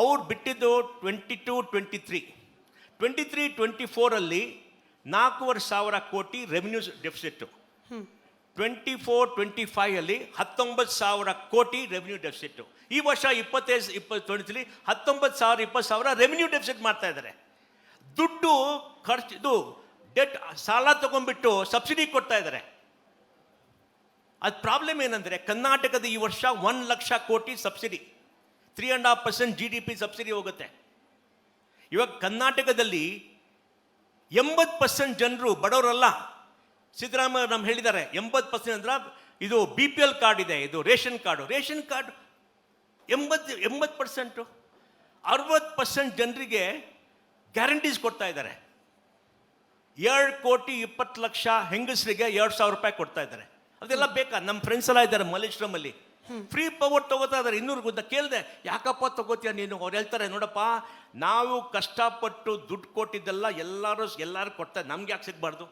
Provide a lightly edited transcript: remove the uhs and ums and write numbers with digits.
ಅವ್ರು ಬಿಟ್ಟಿದ್ದು 22-23 4,500 ಕೋಟಿ ರೆವಿನ್ಯೂ ಡೆಫಿಸಿಟ್ಟು. 24-25 19,000 ಕೋಟಿ ರೆವಿನ್ಯೂ ಡೆಫಿಸಿಟ್ಟು. ಈ ವರ್ಷ 20-23 19,000 ರೆವಿನ್ಯೂ ಡೆಫಿಸಿಟ್ ಮಾಡ್ತಾ ಇದ್ದಾರೆ. ದುಡ್ಡು ಖರ್ಚು, ಇದು ಡೆಟ್, ಸಾಲ ತಗೊಂಡ್ಬಿಟ್ಟು ಸಬ್ಸಿಡಿ ಕೊಡ್ತಾ ಇದ್ದಾರೆ. ಅದು ಪ್ರಾಬ್ಲಮ್ ಏನಂದರೆ, ಕರ್ನಾಟಕದ ಈ ವರ್ಷ 1 ಲಕ್ಷ ಕೋಟಿ ಸಬ್ಸಿಡಿ, 3.5% GDP ಸಬ್ಸಿಡಿ ಹೋಗುತ್ತೆ. ಇವಾಗ ಕರ್ನಾಟಕದಲ್ಲಿ 80% ಜನರು ಬಡವರಲ್ಲ. ಸಿದ್ದರಾಮಯ್ಯ ನಮ್ಗೆ ಹೇಳಿದ್ದಾರೆ 80% ಅಂದ್ರೆ ಇದು BPL ಕಾರ್ಡ್ ಇದೆ, ಇದು ರೇಷನ್ ಕಾರ್ಡು 80%. 60% ಜನರಿಗೆ ಗ್ಯಾರಂಟೀಸ್ ಕೊಡ್ತಾ ಇದ್ದಾರೆ. 2,20,00,000 ಹೆಂಗಸರಿಗೆ 2,000 ರೂಪಾಯಿ ಕೊಡ್ತಾ ಇದ್ದಾರೆ. ಅದೆಲ್ಲ ಬೇಕಾ? ನಮ್ಮ ಫ್ರೆಂಡ್ಸ್ ಎಲ್ಲ ಇದ್ದಾರೆ ಮಲ್ಲೇಶ್ವರಮಲ್ಲಿ, ಫ್ರೀ ಪವರ್ ತಗೋತಾ ಇದ್ದಾರೆ. 200 ಅಂತ ಕೇಳಿದೆ, ಯಾಕಪ್ಪ ತಗೋತೀಯ ನೀನು? ಅವ್ರು ಹೇಳ್ತಾರೆ, ನೋಡಪ್ಪ, ನಾವು ಕಷ್ಟಪಟ್ಟು ದುಡ್ಡು ಕೊಟ್ಟಿದ್ದೆಲ್ಲ ಎಲ್ಲರೂ ಕೊಡ್ತಾರೆ, ನಮ್ಗೆ ಯಾಕೆ ಸಿಗಬಾರ್ದು?